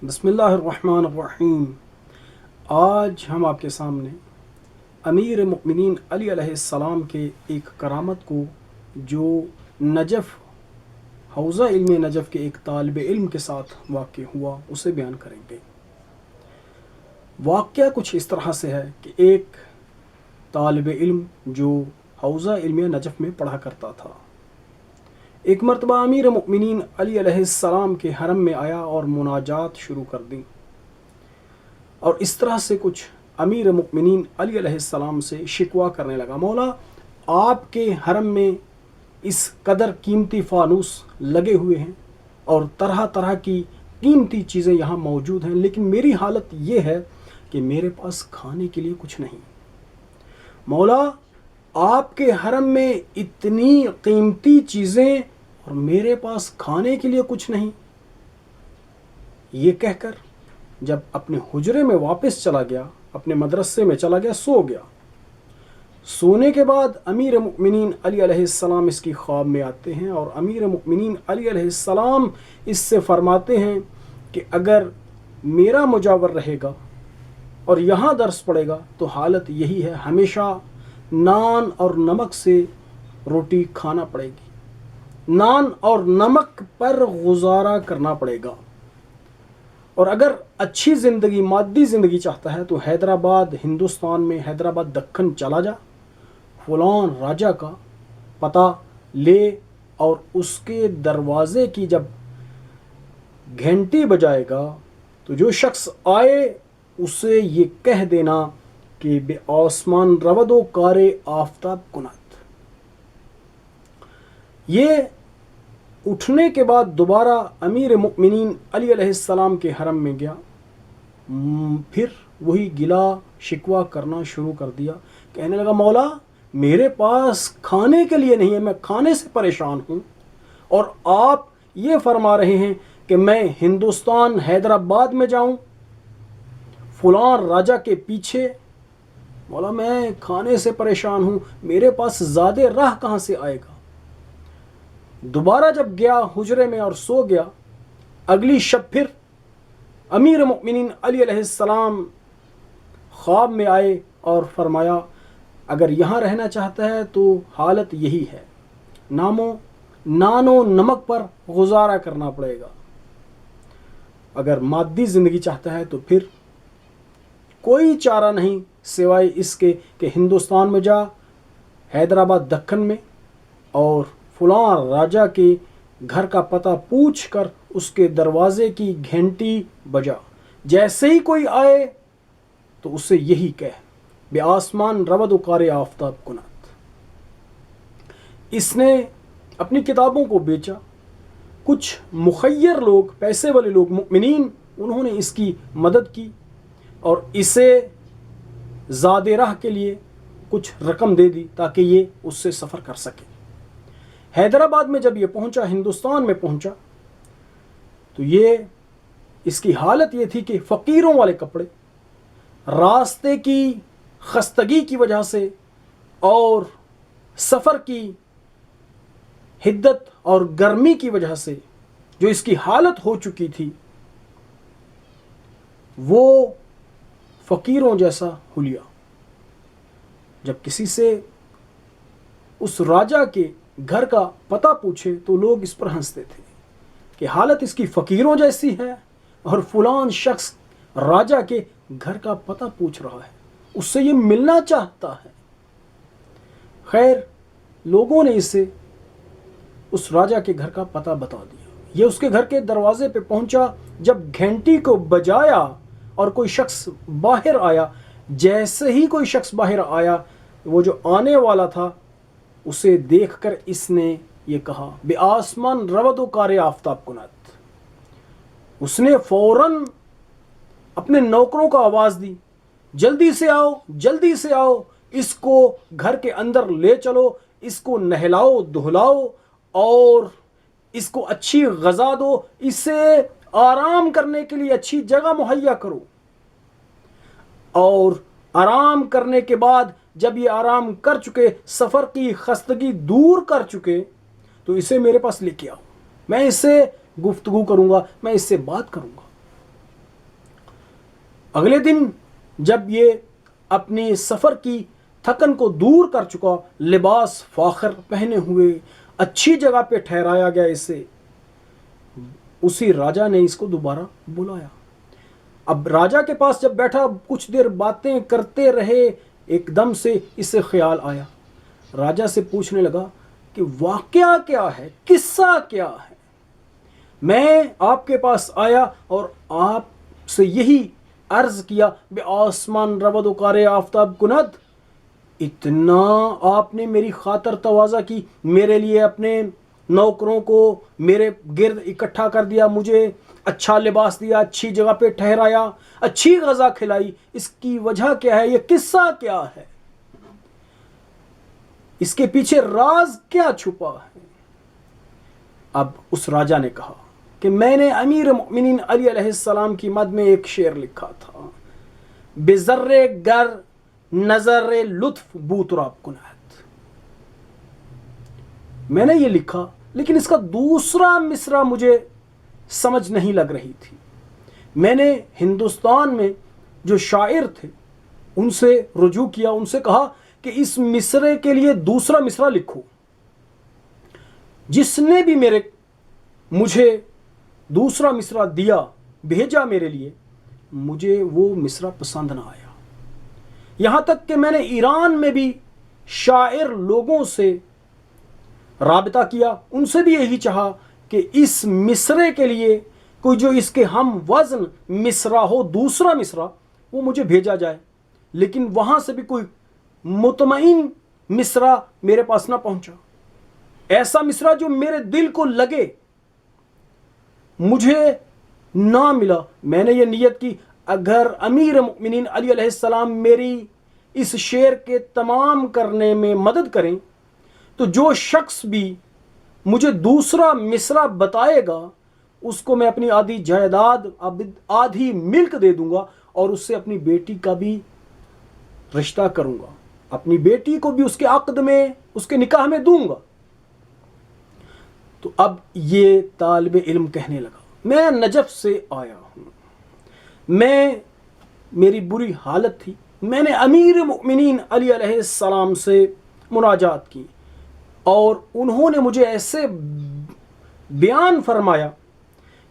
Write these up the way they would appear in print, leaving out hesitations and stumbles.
بسم اللہ الرحمن الرحیم۔ آج ہم آپ کے سامنے امیر مؤمنین علی علیہ السلام کے ایک کرامت کو جو نجف حوزہ علم نجف کے ایک طالب علم کے ساتھ واقع ہوا اسے بیان کریں گے۔ واقعہ کچھ اس طرح سے ہے کہ ایک طالب علم جو حوزہ علم نجف میں پڑھا کرتا تھا، ایک مرتبہ امیر مؤمنین علی علیہ السلام کے حرم میں آیا اور مناجات شروع کر دیں، اور اس طرح سے کچھ امیر مؤمنین علی علیہ السلام سے شکوہ کرنے لگا، مولا آپ کے حرم میں اس قدر قیمتی فانوس لگے ہوئے ہیں اور طرح طرح کی قیمتی چیزیں یہاں موجود ہیں، لیکن میری حالت یہ ہے کہ میرے پاس کھانے کے لیے کچھ نہیں۔ مولا آپ کے حرم میں اتنی قیمتی چیزیں اور میرے پاس کھانے کے لیے کچھ نہیں۔ یہ کہہ کر جب اپنے حجرے میں واپس چلا گیا، اپنے مدرسے میں چلا گیا، سو گیا۔ سونے کے بعد امیر مؤمنین علی علیہ السلام اس کی خواب میں آتے ہیں، اور امیر مؤمنین علی علیہ السلام اس سے فرماتے ہیں کہ اگر میرا مجاور رہے گا اور یہاں درس پڑے گا تو حالت یہی ہے، ہمیشہ نان اور نمک سے روٹی کھانا پڑے گی، نان اور نمک پر گزارا کرنا پڑے گا، اور اگر اچھی زندگی، مادی زندگی چاہتا ہے تو حیدرآباد، ہندوستان میں حیدرآباد دکن چلا جا، فلان راجہ کا پتہ لے اور اس کے دروازے کی جب گھنٹی بجائے گا تو جو شخص آئے اسے یہ کہہ دینا کہ بے آسمان رود و کار آفتاب کنت۔ یہ اٹھنے کے بعد دوبارہ امیر مؤمنین علی علیہ السلام کے حرم میں گیا، پھر وہی گلا شکوہ کرنا شروع کر دیا، کہنے لگا مولا میرے پاس کھانے کے لیے نہیں ہے، میں کھانے سے پریشان ہوں، اور آپ یہ فرما رہے ہیں کہ میں ہندوستان حیدرآباد میں جاؤں فلان راجہ کے پیچھے، مولا میں کھانے سے پریشان ہوں، میرے پاس زیادہ راہ کہاں سے آئے گا۔ دوبارہ جب گیا حجرے میں اور سو گیا، اگلی شب پھر امیر مؤمنین علی علیہ السلام خواب میں آئے اور فرمایا اگر یہاں رہنا چاہتا ہے تو حالت یہی ہے، نان و نمک پر گزارا کرنا پڑے گا، اگر مادی زندگی چاہتا ہے تو پھر کوئی چارہ نہیں سوائے اس کے کہ ہندوستان میں جا، حیدرآباد دکن میں، اور فلاں راجہ کے گھر کا پتہ پوچھ کر اس کے دروازے کی گھنٹی بجا، جیسے ہی کوئی آئے تو اسے یہی کہہ بے آسمان رود و کار آفتاب کنت۔ اس نے اپنی کتابوں کو بیچا، کچھ مخیر لوگ، پیسے والے لوگ، مؤمنین، انہوں نے اس کی مدد کی اور اسے زاد راہ کے لیے کچھ رقم دے دی تاکہ یہ اس سے سفر کر سکے۔ حیدرآباد میں جب یہ پہنچا، ہندوستان میں پہنچا، تو یہ اس کی حالت یہ تھی کہ فقیروں والے کپڑے، راستے کی خستگی کی وجہ سے اور سفر کی حدت اور گرمی کی وجہ سے جو اس کی حالت ہو چکی تھی، وہ فقیروں جیسا حلیہ۔ جب کسی سے اس راجہ کے گھر کا پتہ پوچھے تو لوگ اس پر ہنستے تھے کہ حالت اس کی فقیروں جیسی ہے، اور فلان شخص راجہ کے گھر کا پتہ پوچھ رہا ہے، اس سے یہ ملنا چاہتا ہے۔ خیر، لوگوں نے اسے اس راجہ کے گھر کا پتہ بتا دیا، یہ اس کے گھر کے دروازے پہ پہنچا، جب گھنٹی کو بجایا اور کوئی شخص باہر آیا، جیسے ہی کوئی شخص باہر آیا، وہ جو آنے والا تھا اسے دیکھ کر اس نے یہ کہا بے آسمان رود و کار آفتاب کنت۔ اس نے فوراً اپنے نوکروں کو آواز دی، جلدی سے آؤ، جلدی سے آؤ، اس کو گھر کے اندر لے چلو، اس کو نہلاؤ دہلاؤ اور اس کو اچھی غذا دو، اسے آرام کرنے کے لیے اچھی جگہ مہیا کرو، اور آرام کرنے کے بعد جب یہ آرام کر چکے، سفر کی خستگی دور کر چکے، تو اسے میرے پاس لے کے آؤ، میں اس سے گفتگو کروں گا، میں اس سے بات کروں گا۔ اگلے دن جب یہ اپنی سفر کی تھکن کو دور کر چکا، لباس فاخر پہنے ہوئے اچھی جگہ پہ ٹھہرایا گیا اسے، اسی راجا نے اس کو دوبارہ بلایا۔ اب راجا کے پاس جب بیٹھا کچھ دیر باتیں کرتے رہے، ایک دم سے اسے خیال آیا، راجا سے پوچھنے لگا کہ واقعہ کیا ہے، قصہ کیا ہے؟ میں آپ کے پاس آیا اور آپ سے یہی عرض کیا، بے آسمان رود و کار آفتاب کند، اتنا آپ نے میری خاطر تواضع کی، میرے لیے اپنے نوکروں کو میرے گرد اکٹھا کر دیا، مجھے اچھا لباس دیا، اچھی جگہ پہ ٹھہرایا، اچھی غذا کھلائی، اس کی وجہ کیا ہے؟ یہ قصہ کیا ہے؟ اس کے پیچھے راز کیا چھپا ہے؟ اب اس راجا نے کہا کہ میں نے امیر مومنین علی علیہ السلام کی مد میں ایک شعر لکھا تھا، بزر گر نظر لطف بوتراب کنات۔ میں نے یہ لکھا، لیکن اس کا دوسرا مصرع مجھے سمجھ نہیں لگ رہی تھی۔ میں نے ہندوستان میں جو شاعر تھے ان سے رجوع کیا، ان سے کہا کہ اس مصرعے کے لیے دوسرا مصرع لکھو۔ جس نے بھی مجھے دوسرا مصرع دیا، بھیجا میرے لیے، مجھے وہ مصرع پسند نہ آیا۔ یہاں تک کہ میں نے ایران میں بھی شاعر لوگوں سے رابطہ کیا، ان سے بھی یہی چاہا کہ اس مصرعے کے لیے کوئی جو اس کے ہم وزن مصرع ہو، دوسرا مصرع، وہ مجھے بھیجا جائے، لیکن وہاں سے بھی کوئی مطمئن مصرع میرے پاس نہ پہنچا۔ ایسا مصرع جو میرے دل کو لگے مجھے نہ ملا۔ میں نے یہ نیت کی، اگر امیر مومنین علی علیہ السلام میری اس شعر کے تمام کرنے میں مدد کریں تو جو شخص بھی مجھے دوسرا مصرع بتائے گا اس کو میں اپنی آدھی جائیداد، آدھی ملک دے دوں گا، اور اس سے اپنی بیٹی کا بھی رشتہ کروں گا، اپنی بیٹی کو بھی اس کے عقد میں، اس کے نکاح میں دوں گا۔ تو اب یہ طالب علم کہنے لگا، میں نجف سے آیا ہوں، میری بری حالت تھی، میں نے امیر مومنین علی علیہ السلام سے مناجات کی، اور انہوں نے مجھے ایسے بیان فرمایا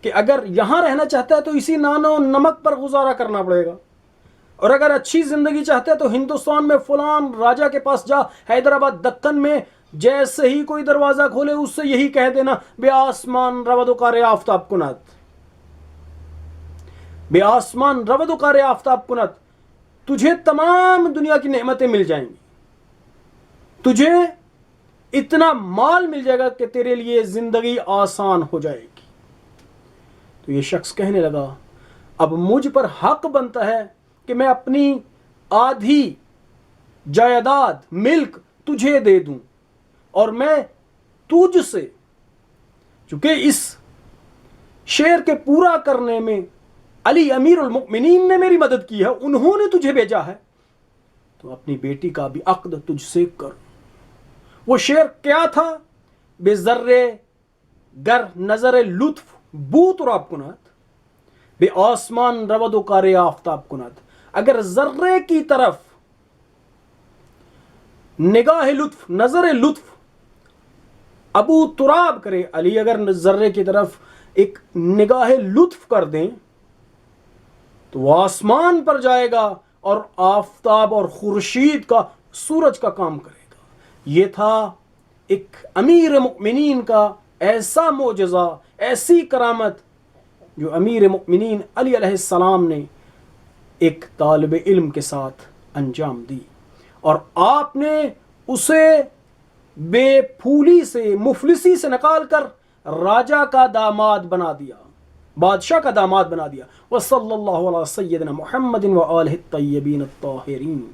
کہ اگر یہاں رہنا چاہتا ہے تو اسی نان و نمک پر گزارا کرنا پڑے گا، اور اگر اچھی زندگی چاہتا ہے تو ہندوستان میں فلان راجا کے پاس جا، حیدرآباد دکن میں جیسے ہی کوئی دروازہ کھولے اس سے یہی کہہ دینا، بے آسمان رود و کار آفتاب کنت، بے آسمان رود و کار آفتاب کنت، تجھے تمام دنیا کی نعمتیں مل جائیں گی، تجھے اتنا مال مل جائے گا کہ تیرے لیے زندگی آسان ہو جائے گی۔ تو یہ شخص کہنے لگا، اب مجھ پر حق بنتا ہے کہ میں اپنی آدھی جائیداد، ملک تجھے دے دوں، اور میں تجھ سے، چونکہ اس شعر کے پورا کرنے میں علی امیر المؤمنین نے میری مدد کی ہے، انہوں نے تجھے بھیجا ہے، تو اپنی بیٹی کا بھی عقد تجھ سے کر۔ وہ شعر کیا تھا؟ بے ذرے گر نظر لطف بو تراب کنت، بے آسمان رود و کار آفتاب کنت۔ اگر ذرے کی طرف نگاہ لطف، نظر لطف ابو تراب کرے، علی اگر ذرے کی طرف ایک نگاہ لطف کر دیں تو وہ آسمان پر جائے گا اور آفتاب اور خورشید کا، سورج کا کام کرے گا۔ یہ تھا ایک امیر مومنین کا ایسا معجزہ، ایسی کرامت جو امیر مومنین علی علیہ السلام نے ایک طالب علم کے ساتھ انجام دی، اور آپ نے اسے بے پھولی سے، مفلسی سے نکال کر راجہ کا داماد بنا دیا، بادشاہ کا داماد بنا دیا۔ وصلی اللہ علی سیدنا محمد وآلہ الطیبین الطاہرین۔